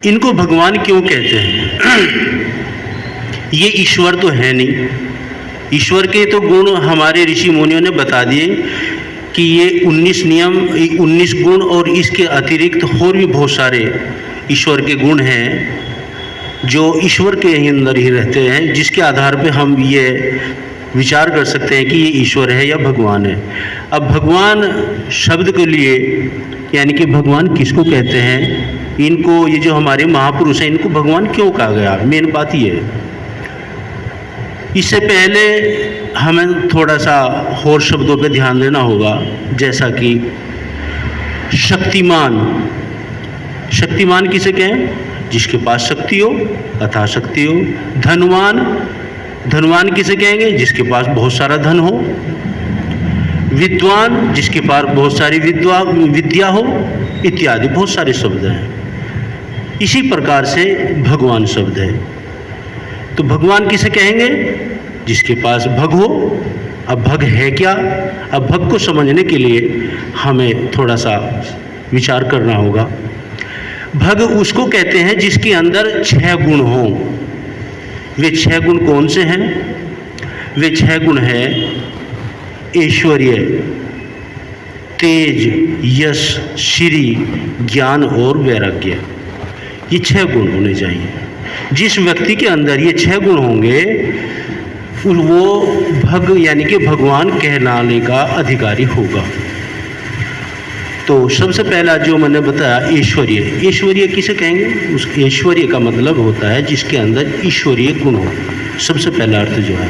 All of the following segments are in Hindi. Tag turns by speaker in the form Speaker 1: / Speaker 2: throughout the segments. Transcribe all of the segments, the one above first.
Speaker 1: इनको भगवान क्यों कहते हैं? ये ईश्वर तो है नहीं। ईश्वर के तो गुण हमारे ऋषि मुनियों ने बता दिए कि ये 19 नियम, 19 गुण और इसके अतिरिक्त और भी बहुत सारे ईश्वर के गुण हैं जो ईश्वर के ही अंदर ही रहते हैं, जिसके आधार पे हम ये विचार कर सकते हैं कि ये ईश्वर है या भगवान है। अब भगवान शब्द के लिए यानी कि भगवान किसको कहते हैं, इनको ये जो हमारे महापुरुष हैं इनको भगवान क्यों कहा गया, मेन बात ये है। इससे पहले हमें थोड़ा सा और शब्दों पे ध्यान देना होगा, जैसा कि शक्तिमान। शक्तिमान किसे कहें? जिसके पास शक्ति हो, अथाह शक्ति हो। धनवान, धनवान किसे कहेंगे? जिसके पास बहुत सारा धन हो। विद्वान, जिसके पास बहुत सारी विद्या हो, इत्यादि बहुत सारे शब्द हैं। इसी प्रकार से भगवान शब्द है। तो भगवान किसे कहेंगे? जिसके पास भग हो। अब भग है क्या? अब भग को समझने के लिए हमें थोड़ा सा विचार करना होगा। भग उसको कहते हैं जिसके अंदर 6 गुण हों। वे 6 गुण कौन से हैं? वे 6 गुण हैं ऐश्वर्य, तेज, यश, श्री, ज्ञान और वैराग्य। ये 6 गुण होने चाहिए। जिस व्यक्ति के अंदर ये 6 गुण होंगे वो भग यानी कि भगवान कहलाने का अधिकारी होगा। तो सबसे पहला जो मैंने बताया ऐश्वर्य। ऐश्वर्य किसे कहेंगे? उस ऐश्वर्य का मतलब होता है जिसके अंदर ईश्वरीय गुण हो। सबसे पहला अर्थ जो है।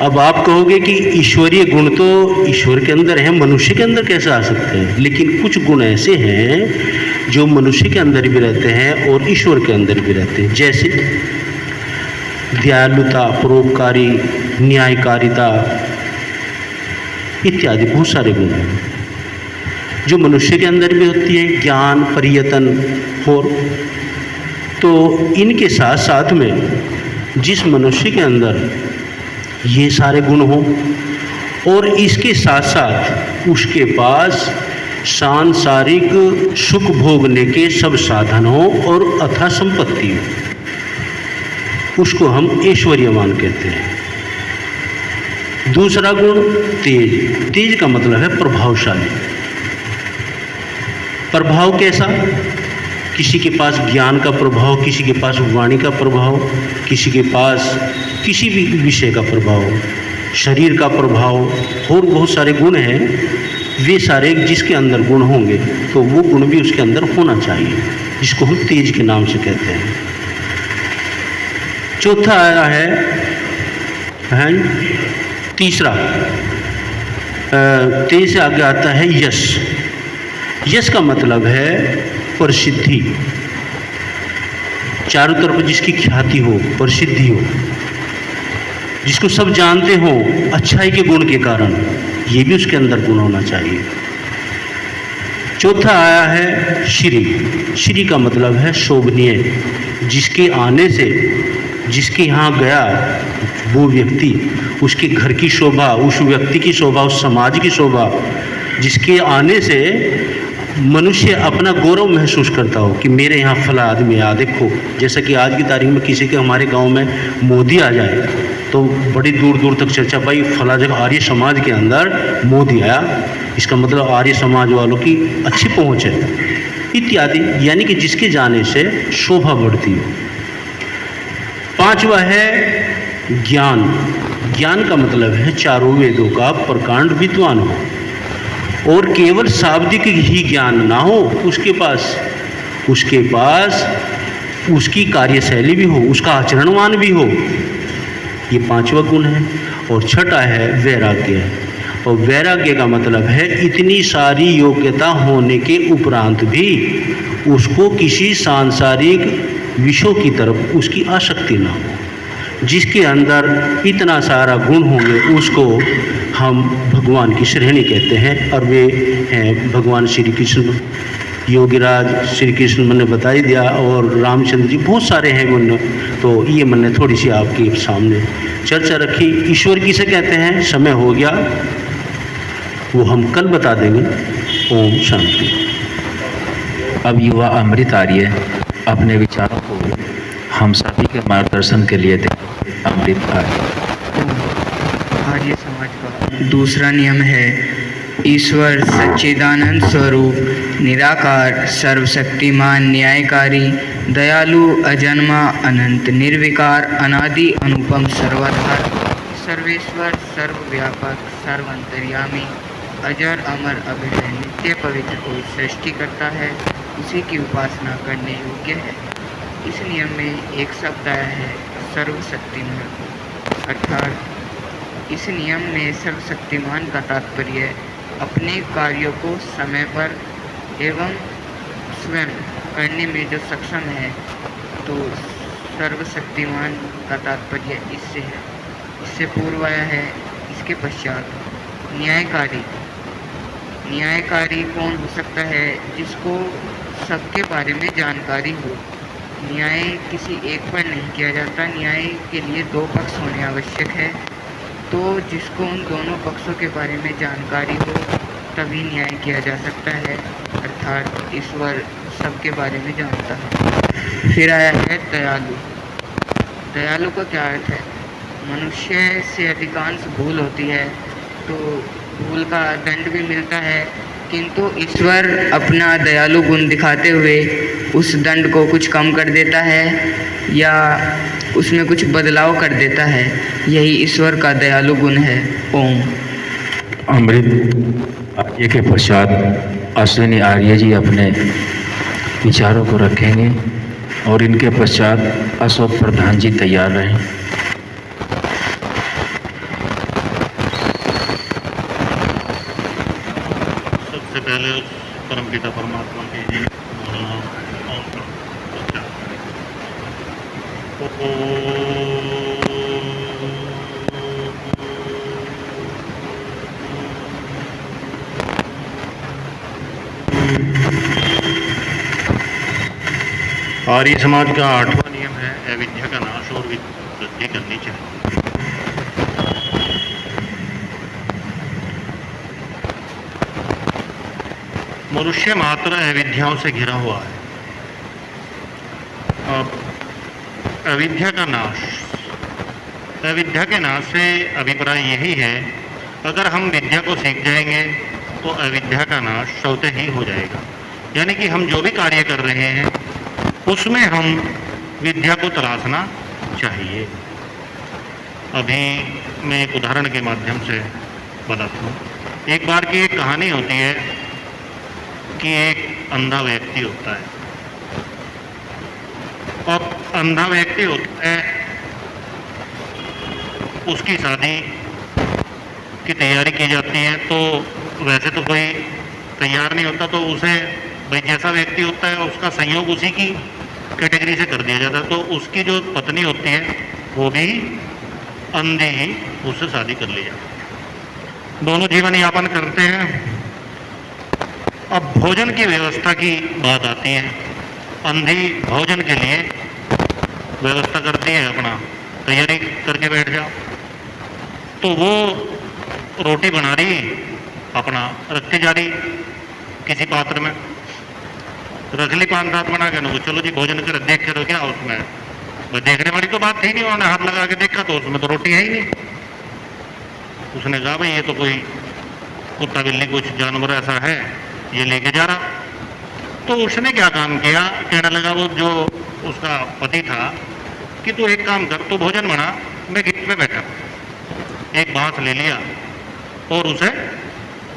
Speaker 1: अब आप कहोगे कि ईश्वरीय गुण तो ईश्वर के अंदर है, मनुष्य के अंदर कैसे आ सकते हैं? लेकिन कुछ गुण ऐसे हैं जो मनुष्य के अंदर भी रहते हैं और ईश्वर के अंदर भी रहते हैं, जैसे दयालुता, परोपकारी, न्यायकारिता इत्यादि बहुत सारे गुण हैं जो मनुष्य के अंदर भी होती है। ज्ञान, परियतन और तो इनके साथ साथ में जिस मनुष्य के अंदर ये सारे गुण हो और इसके साथ साथ उसके पास सांसारिक सुख भोगने के सब साधन हो और अथाह संपत्ति हो, उसको हम ऐश्वर्यवान कहते हैं। दूसरा गुण तेज। तेज का मतलब है प्रभावशाली। प्रभाव कैसा? किसी के पास ज्ञान का प्रभाव, किसी के पास वाणी का प्रभाव, किसी के पास किसी भी विषय का प्रभाव, शरीर का प्रभाव और बहुत सारे गुण हैं। वे सारे जिसके अंदर गुण होंगे तो वो गुण भी उसके अंदर होना चाहिए, जिसको हम तेज के नाम से कहते हैं। चौथा आया है तीसरा, तेज से आगे आता है यश। यश का मतलब है प्रसिद्धि। चारों तरफ जिसकी ख्याति हो, प्रसिद्धि हो, जिसको सब जानते हो अच्छाई के गुण के कारण, ये भी उसके अंदर गुण होना चाहिए। चौथा आया है श्री। श्री का मतलब है शोभनीय। जिसके आने से जिसके यहाँ गया वो व्यक्ति, उसके घर की शोभा, उस व्यक्ति की शोभा, उस समाज की शोभा, जिसके आने से मनुष्य अपना गौरव महसूस करता हो कि मेरे यहाँ फला आदमी आया। देखो, जैसा कि आज की तारीख में किसी के हमारे गांव में मोदी आ जाए तो बड़ी दूर दूर तक चर्चा, भाई फला जगह आर्य समाज के अंदर मोदी आया, इसका मतलब आर्य समाज वालों की अच्छी पहुँच है इत्यादि, यानी कि जिसके जाने से शोभा बढ़ती हो। पांचवा है ज्ञान। ज्ञान का मतलब है चारों वेदों का प्रकांड विद्वान हो और केवल शाब्दिक ही ज्ञान ना हो, उसके पास उसकी कार्यशैली भी हो, उसका आचरणवान भी हो। ये पांचवा गुण है। और छठा है वैराग्य। और वैराग्य का मतलब है इतनी सारी योग्यता होने के उपरांत भी उसको किसी सांसारिक विषयों की तरफ उसकी आसक्ति ना हो। जिसके अंदर इतना सारा गुण होंगे उसको हम भगवान की श्रेणी कहते हैं, और वे हैं भगवान श्री कृष्ण। योगीराज श्री कृष्ण मैंने बता ही दिया, और रामचंद्र जी, बहुत सारे हैं गुण। तो ये मैंने थोड़ी सी आपके सामने चर्चा रखी। ईश्वर किसे कहते हैं? समय हो गया, वो हम कल बता देंगे। ओम शांति।
Speaker 2: अब युवा अमृत आर्य अपने विचारों को हम सभी के मार्गदर्शन के लिए दें। अमृत आर्य।
Speaker 3: आर्य समाज का दूसरा नियम है, ईश्वर सच्चिदानंद स्वरूप, निराकार, सर्वशक्तिमान, न्यायकारी, दयालु, अजन्मा, अनंत, निर्विकार, अनादि, अनुपम, सर्वाधार, सर्वेश्वर, सर्वव्यापक, सर्वांतर्यामी, अजर, अमर, अभय, नित्य पवित्र कोई सृष्टि करता है, उसी की उपासना करने योग्य है। इस नियम में एक शब्द आया है, सर्वशक्तिमान, अर्थात इस नियम में सर्वशक्तिमान का तात्पर्य अपने कार्यों को समय पर एवं स्वयं करने में जो सक्षम है, तो सर्वशक्तिमान का तात्पर्य इससे है। इससे पूर्व आया है, इसके पश्चात न्यायकारी। न्यायकारी कौन हो सकता है? जिसको सबके बारे में जानकारी हो। न्याय किसी एक पर नहीं किया जाता, न्याय के लिए दो पक्ष होने आवश्यक है। तो जिसको उन दोनों पक्षों के बारे में जानकारी हो तभी न्याय किया जा सकता है, अर्थात ईश्वर सबके बारे में जानता है। फिर आया है दयालु। दयालु का क्या अर्थ है? मनुष्य से अधिकांश भूल होती है, तो भूल का दंड भी मिलता है, किंतु ईश्वर अपना दयालु गुण दिखाते हुए उस दंड को कुछ कम कर देता है या उसमें कुछ बदलाव कर देता है। यही ईश्वर का दयालु गुण है। ओम।
Speaker 2: अमृत आर्य के पश्चात अश्विनी आर्य जी अपने विचारों को रखेंगे और इनके पश्चात अशोक प्रधान जी तैयार रहें।
Speaker 4: सबसे पहले उस परमपिता परमात्मा के जी बोलना ओम का आर्य समाज का 8वां नियम है, अविद्या का नाश और वृद्धि करनी चाहिए। मनुष्य मात्र अविद्याओं से घिरा हुआ है। अब अविद्या का नाश, अविद्या के नाश से अभिप्राय यही है, अगर हम विद्या को सीख जाएंगे तो अविद्या का नाश स्वतः ही हो जाएगा। यानी कि हम जो भी कार्य कर रहे हैं उसमें हम विद्या को तलाशना चाहिए। अभी मैं एक उदाहरण के माध्यम से बताता हूँ। एक बार की एक कहानी होती है कि एक अंधा व्यक्ति होता है और अंधा व्यक्ति होता है, उसकी शादी की तैयारी की जाती है। तो वैसे तो कोई तैयार नहीं होता, तो उसे भाई जैसा व्यक्ति होता है उसका संयोग उसी की कैटेगरी से कर दिया जाता है। तो उसकी जो पत्नी होती है वो भी अंधी ही उससे शादी कर ली जाती है। दोनों जीवन यापन करते हैं। अब भोजन की व्यवस्था की बात आती है। अंधी भोजन के लिए व्यवस्था करती है, अपना तैयारी करके बैठ जाओ। तो वो रोटी बना रही, अपना रखती जा रही किसी पात्र में, रख ली 5-7 बना के ना, चलो जी भोजन कर देख के, क्या उसमें बस देखने वाली तो बात थी नहीं। उन्होंने हाथ लगा के देखा तो उसमें तो रोटी है ही नहीं। उसने कहा भाई ये तो कोई कुत्ता बिल्ली कुछ जानवर ऐसा है, ये लेके जा रहा। तो उसने क्या काम किया, कहने लगा वो जो उसका पति था कि तू एक काम कर, तू भोजन बना, मैं गीत में बैठा। एक बांस ले लिया और उसे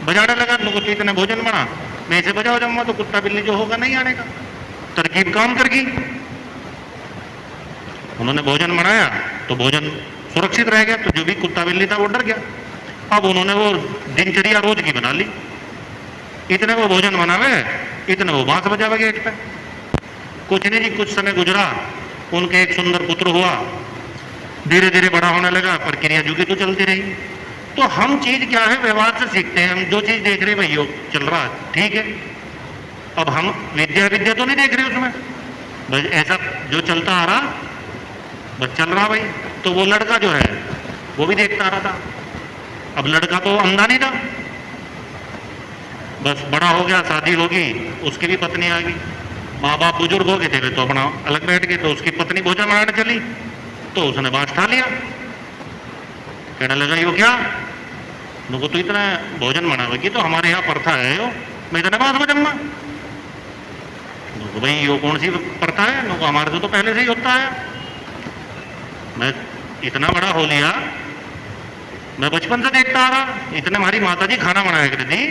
Speaker 4: बजाने लगा। लोगों को इतने भोजन बना, मैं इसे बजाओ जाऊंगा तो कुत्ता बिल्ली जो होगा नहीं आने का। तरकीब काम कर गई। उन्होंने भोजन बनाया तो भोजन सुरक्षित रह गया, तो जो भी कुत्ता बिल्ली था वो डर गया। अब उन्होंने वो दिनचर्या रोज की बना ली। इतने वो भोजन बनावे, इतने वो बांस बजावे गेट पे। कुछ नहीं जी, कुछ समय गुजरा, उनके एक सुंदर पुत्र हुआ, धीरे धीरे बड़ा होने लगा, प्रक्रिया जो की तो चलती रही। तो हम चीज क्या है, व्यवहार से सीखते हैं। हम जो चीज देख रहे भाई चल रहा है, ठीक है। अब हम विद्या विद्या तो नहीं देख रहे उसमें, बस ऐसा जो चलता आ रहा बस चल रहा भाई। तो वो लड़का जो है वो भी देखता आ रहा था। अब लड़का तो अंधा नहीं था, बस बड़ा हो गया, शादी होगी, उसकी भी पत्नी आ गई। माँ बाप बुजुर्ग हो गए थे तो अपना अलग बैठ गए, तो उसकी पत्नी भोजन बनाने चली तो उसने बांस ठा लिया। कहने लगा यो क्या, नुको तो इतना भोजन बनावेगी तो हमारे यहाँ प्रथा है यो, मैं इतना बांस बजूंगा। नुको भाई यो कौन सी प्रथा है, नुको हमारे तो पहले से ही होता है। मैं इतना बड़ा हो लिया, मैं बचपन से देखता आ रहा, इतने हमारी माता जी खाना बनाया करती थी,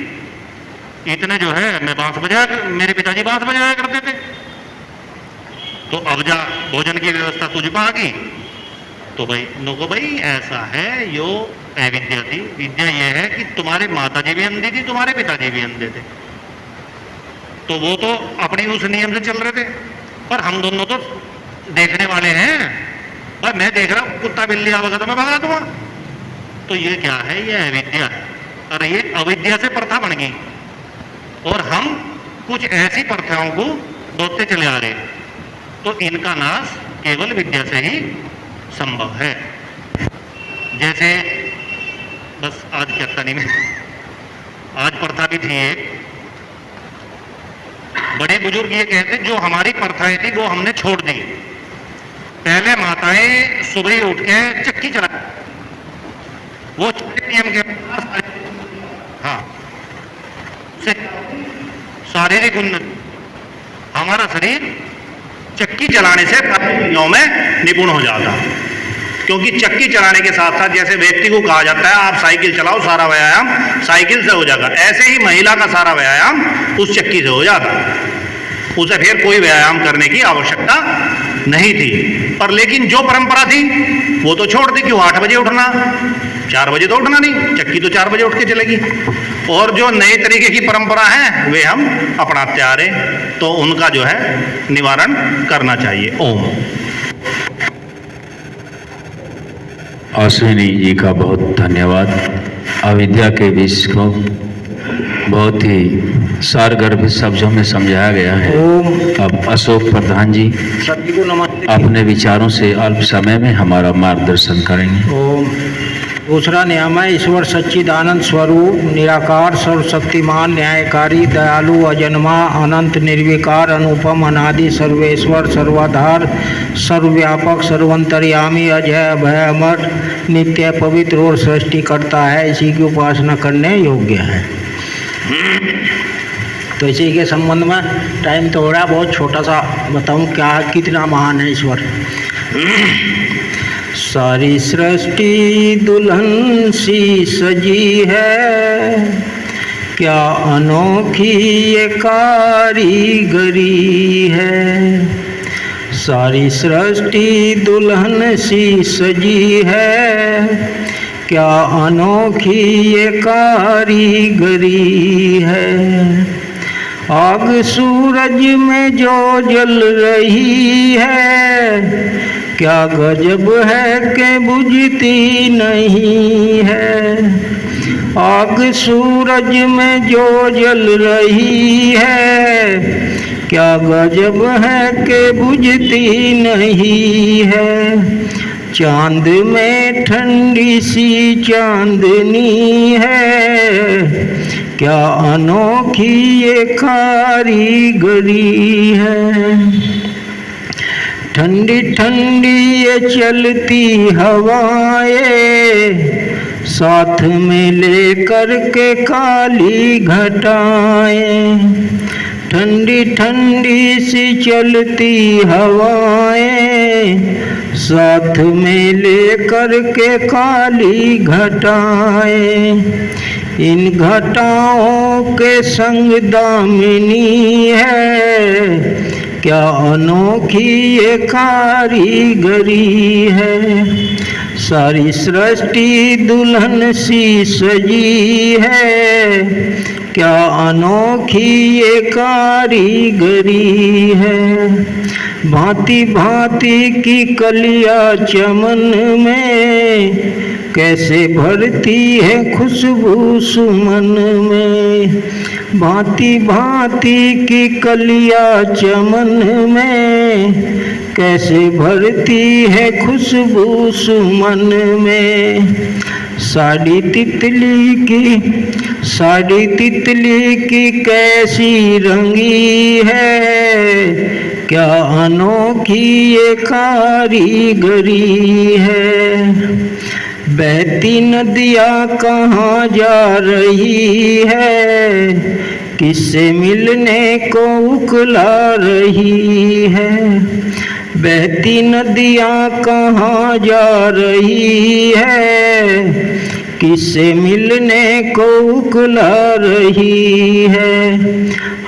Speaker 4: इतने जो है मैं बांस बजाया, मेरे पिताजी बांस बजाया करते थे। तो अब जा भोजन की व्यवस्था तुझ पर आ गई, तो भाई नुको भाई ऐसा है यो अविद्या थी। विद्या ये है कि तुम्हारे माता जी भी अंधी थी, तुम्हारे पिताजी भी अंधे थे, तो वो तो अपनी उस नियम से चल रहे थे, पर हम दोनों तो देखने वाले हैं। और मैं देख रहा हूं कुत्ता बिल्ली आवेगा तो मैं भगा दूंगा। तो ये क्या है, ये अविद्या है। और ये अविद्या से प्रथा बन गई और हम कुछ ऐसी प्रथाओं को बोलते चले आ रहे, तो इनका नाश केवल विद्या से ही संभव है। जैसे बस आज कीर्तनी में आज प्रथा भी थी एक, बड़े बुजुर्ग ये कहते जो हमारी प्रथाएं थी वो हमने छोड़ दी। पहले माताएं सुबह ही उठ के चक्की चला, वो नियम के हाँ से शारीरिक उन्नति, हमारा शरीर चक्की चलाने से क्रियाओं में निपुण हो जाता। क्योंकि चक्की चलाने के साथ साथ जैसे व्यक्ति को कहा जाता है आप साइकिल चलाओ, सारा व्यायाम साइकिल से हो जाएगा, ऐसे ही महिला का सारा व्यायाम उस चक्की से हो जाता। उसे फिर कोई व्यायाम करने की आवश्यकता नहीं थी। पर लेकिन जो परंपरा थी वो तो छोड़ दी, क्यों 8 बजे उठना, 4 बजे तो उठना नहीं, चक्की तो 4 बजे उठ के चलेगी। और जो नए तरीके की परंपरा है वे हम अपनाते आ रहे, तो उनका जो है निवारण करना चाहिए। ओम।
Speaker 2: अश्विनी जी का बहुत धन्यवाद। अविद्या के विषय को बहुत ही सारगर्भित शब्दों में समझाया गया है। अब अशोक प्रधान जी
Speaker 5: सभी को नमस्ते।
Speaker 2: अपने विचारों से अल्प समय में हमारा मार्गदर्शन करेंगे।
Speaker 5: ओम। दूसरा नियम है ईश्वर सच्चिदानंद स्वरूप, निराकार, सर्वशक्तिमान, न्यायकारी, दयालु, अजन्मा, अनंत, निर्विकार, अनुपम, अनादि, सर्वेश्वर, सर्वाधार, सर्वव्यापक, सर्वंतर्यामी, अजय, अभय, अमर, नित्य, पवित्र और सृष्टि करता है। इसी की उपासना करने योग्य है। तो इसी के संबंध में टाइम तो हो रहा है, बहुत छोटा सा बताऊं क्या कितना महान है ईश्वर। सारी सृष्टि दुल्हन सी सजी है, क्या अनोखी ये कारीगरी है। सारी सृष्टि दुल्हन सी सजी है, क्या अनोखी ये कारीगरी है। आग सूरज में जो जल रही है, क्या गजब है कि बुझती नहीं है। आग सूरज में जो जल रही है, क्या गजब है कि बुझती नहीं है। चांद में ठंडी सी चांदनी है, क्या अनोखी ये कारीगरी है। ठंडी ठंडी ये चलती हवाएं, साथ में लेकर के काली घटाएं। ठंडी ठंडी सी चलती हवाएं, साथ में लेकर के काली घटाएं। इन घटाओं के संग दामिनी है, क्या अनोखी ये कारीगरी है। सारी सृष्टि दुल्हन सी सजी है, क्या अनोखी ये कारीगरी है। भांति भांति की कलियां चमन में, कैसे भरती है खुशबू सुमन में। भांति भांति की कलियां चमन में, कैसे भरती है खुशबू सुमन में। साड़ी तितली की कैसी रंगी है, क्या अनोखी ये कारीगरी है। बहती नदियाँ कहाँ जा रही है, किससे मिलने को उकला रही है। बहती नदियाँ कहाँ जा रही है, किससे मिलने को उकला रही है।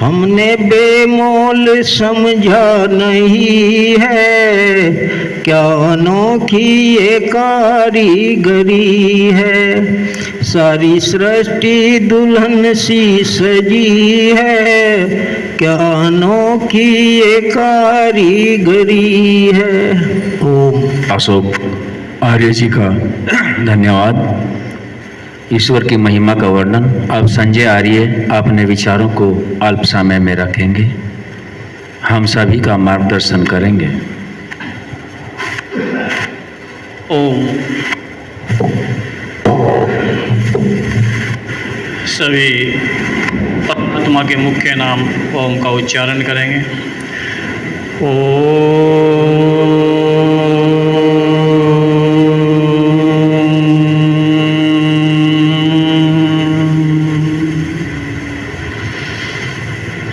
Speaker 5: हमने बेमोल समझा नहीं है, क्या अनोखी ये कारीगरी है। सारी सृष्टि दुल्हन सी सजी है, क्या अनोखी ये कारीगरी है। ओम।
Speaker 2: अशोक आर्य जी का धन्यवाद। ईश्वर की महिमा का वर्णन अब संजय आर्य अपने विचारों को अल्प समय में रखेंगे, हम सभी का मार्गदर्शन करेंगे।
Speaker 6: ओम। सभी परमात्मा के मुख्य नाम ओम का उच्चारण करेंगे।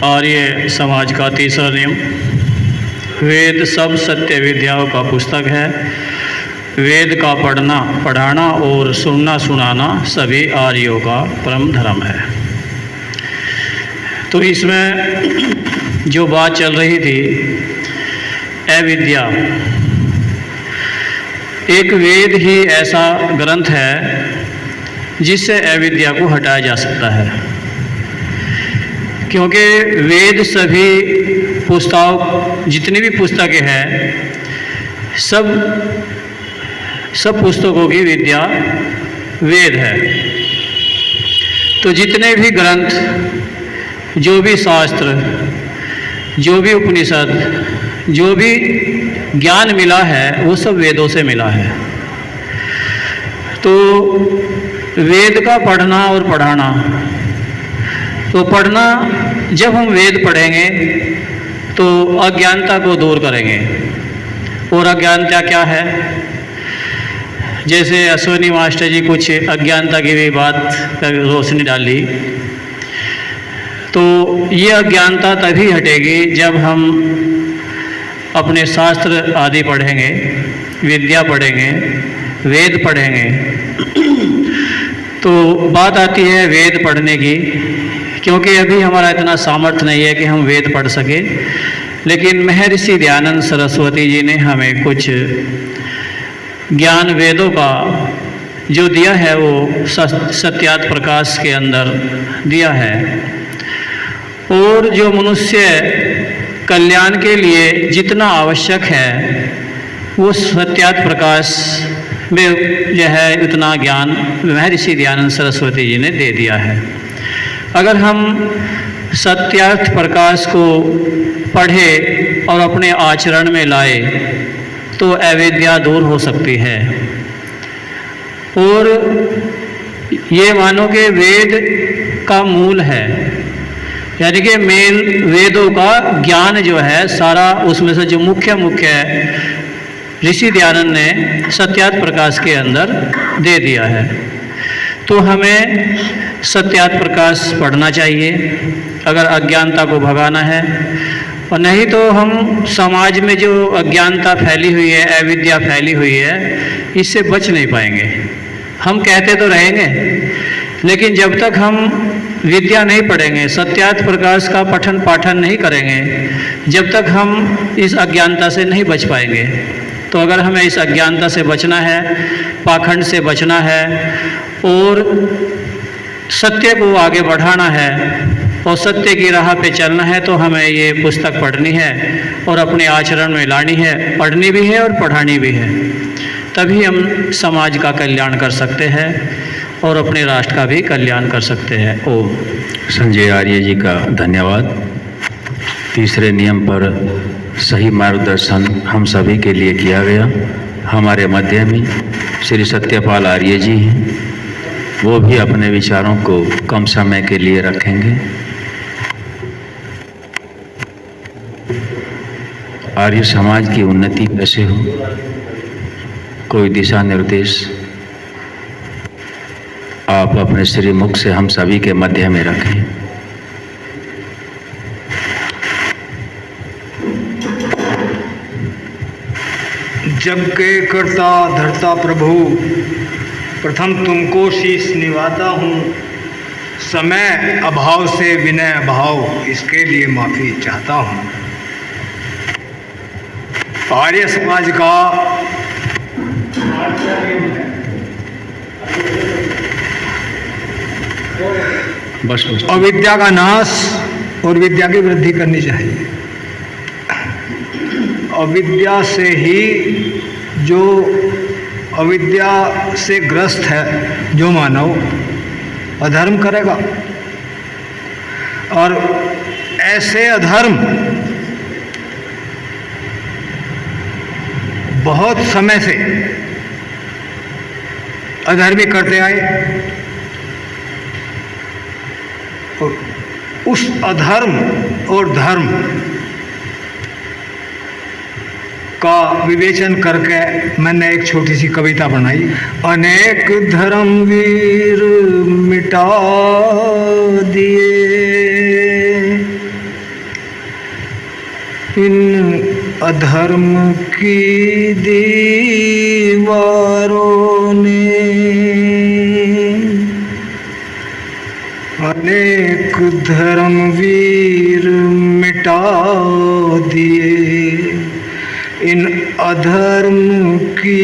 Speaker 6: आर्य समाज का तीसरा नियम, वेद सब सत्य विद्याओं का पुस्तक है। वेद का पढ़ना, पढ़ाना और सुनना सुनाना सभी आर्यों का परम धर्म है। तो इसमें जो बात चल रही थी, अविद्या, एक वेद ही ऐसा ग्रंथ है जिससे अविद्या को हटाया जा सकता है। क्योंकि वेद सभी पुस्तक, जितनी भी पुस्तकें हैं, सब पुस्तकों की विद्या वेद है। तो जितने भी ग्रंथ, जो भी शास्त्र, जो भी उपनिषद, जो भी ज्ञान मिला है, वो सब वेदों से मिला है। तो वेद का पढ़ना और पढ़ाना, तो पढ़ना, जब हम वेद पढ़ेंगे तो अज्ञानता को दूर करेंगे। और अज्ञानता क्या है? जैसे अश्विनी मास्टर जी कुछ अज्ञानता की भी बात पर रोशनी डाली, तो ये अज्ञानता तभी हटेगी जब हम अपने शास्त्र आदि पढ़ेंगे, विद्या पढ़ेंगे, वेद पढ़ेंगे। तो बात आती है वेद पढ़ने की, क्योंकि अभी हमारा इतना सामर्थ्य नहीं है कि हम वेद पढ़ सके। लेकिन महर्षि दयानंद सरस्वती जी ने हमें कुछ ज्ञान वेदों का जो दिया है, वो सत्यात प्रकाश के अंदर दिया है। और जो मनुष्य कल्याण के लिए जितना आवश्यक है, वो सत्यात प्रकाश में जो है उतना ज्ञान महर्षि दयानंद सरस्वती जी ने दे दिया है। अगर हम सत्यार्थ प्रकाश को पढ़े और अपने आचरण में लाए तो अविद्या दूर हो सकती है। और ये मानो कि वेद का मूल है, यानी कि मेन वेदों का ज्ञान जो है सारा, उसमें से जो मुख्य ऋषि दयानंद ने सत्यार्थ प्रकाश के अंदर दे दिया है। तो हमें सत्यार्थ प्रकाश पढ़ना चाहिए अगर अज्ञानता को भगाना है। और नहीं तो हम समाज में जो अज्ञानता फैली हुई है, अविद्या फैली हुई है, इससे बच नहीं पाएंगे। हम कहते तो रहेंगे, लेकिन जब तक हम विद्या नहीं पढ़ेंगे, सत्यार्थ प्रकाश का पठन पाठन नहीं करेंगे, जब तक हम इस अज्ञानता से नहीं बच पाएंगे। तो अगर हमें इस अज्ञानता से बचना है, पाखंड से बचना है और सत्य को आगे बढ़ाना है और सत्य की राह पे चलना है, तो हमें ये पुस्तक पढ़नी है और अपने आचरण में लानी है। पढ़नी भी है और पढ़ानी भी है, तभी हम समाज का कल्याण कर सकते हैं और अपने राष्ट्र का भी कल्याण कर सकते हैं। ओम।
Speaker 2: संजय आर्य जी का धन्यवाद। तीसरे नियम पर सही मार्गदर्शन हम सभी के लिए किया गया। हमारे मध्य में श्री सत्यपाल आर्य जी हैं। वो भी अपने विचारों को कम समय के लिए रखेंगे। आर्य समाज की उन्नति कैसे हो, कोई दिशा निर्देश आप अपने श्रीमुख से हम सभी के मध्य में रखें।
Speaker 5: जग के कर्ता धर्ता प्रभु, प्रथम तुमको शीश निभाता हूँ। समय अभाव से विनय भाव, इसके लिए माफ़ी चाहता हूँ। आर्य समाज का
Speaker 2: बस
Speaker 5: अविद्या का नाश और विद्या की वृद्धि करनी चाहिए। अविद्या से ही, जो अविद्या से ग्रस्त है जो मानव, अधर्म करेगा। और ऐसे अधर्म बहुत समय से अधर्मी करते आए। और उस अधर्म और धर्म का विवेचन करके मैंने एक छोटी सी कविता बनाई। अनेक धर्मवीर मिटा दिए, इन अधर्म की दीवारों ने। अनेक धर्मवीर मिटा दिए, इन अधर्म की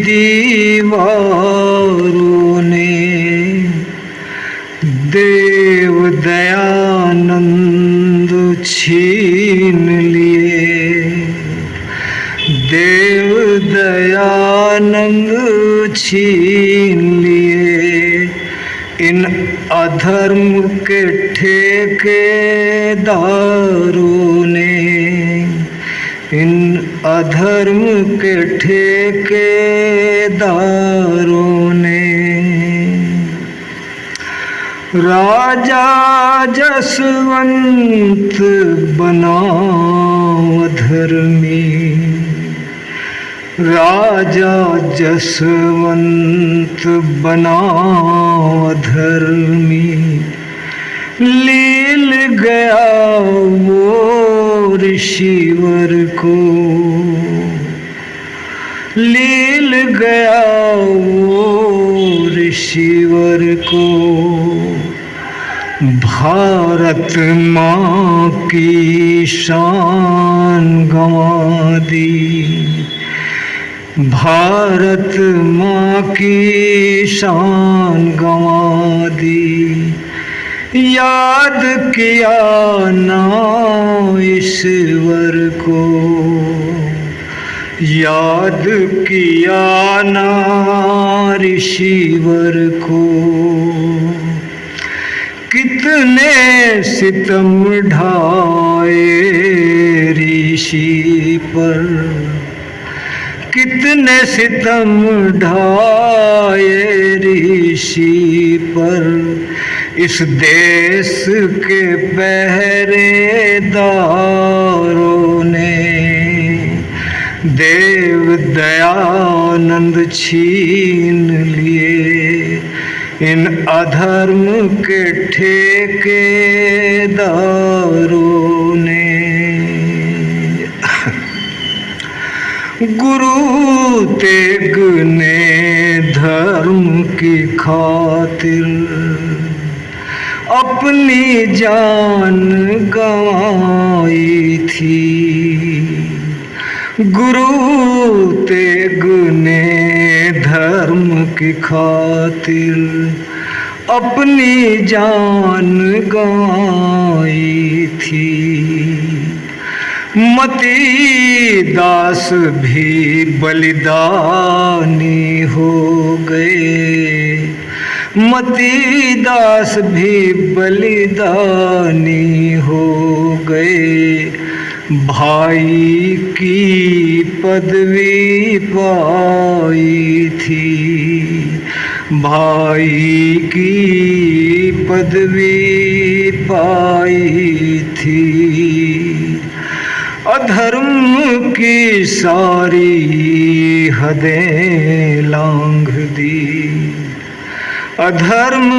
Speaker 5: दीवारों ने। देव दयानंद छीन लिए, देव दयानंद छीन लिए, इन अधर्म के ठेकेदारों ने। इन अधर्म के ठेकेदारों ने। राजा जसवंत बनाओ अधर्मी, राजा जसवंत बनाओ अधर्मी। लील गया वो ऋषिवर को, लील गया वो ऋषिवर को। भारत माँ की शान गंवा दी, भारत माँ की शान गंवा दी। याद किया ना ईश्वर को, याद किया ना ऋषिवर को। कितने सितम ढाए ऋषि पर, कितने सितम ढाए ऋषि पर। इस देश के पहरेदारों ने। देव दयानंद छीन लिए, इन अधर्म के ठेकेदारों ने। गुरु तेग ने धर्म की खातिर अपनी जान गंवाई थी। गुरु तेग ने धर्म की खातिर अपनी जान गंवाई थी। मती दास भी बलिदानी हो गए, मती दास भी बलिदानी हो गए। भाई की पदवी पाई थी, भाई की पदवी पाई थी। अधर्म की सारी हदें लांघ दी, अधर्म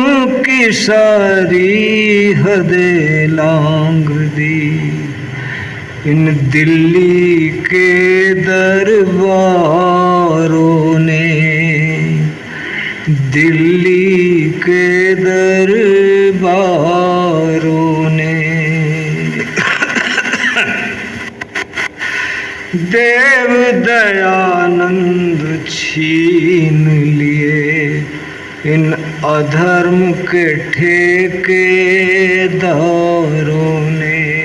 Speaker 5: की सारी हदें लांघ दी। इन दिल्ली के दरबारों ने, दिल्ली के दरबारों ने देव दयानंद छीन लिए, इन अधर्म के ठेकेदारों ने।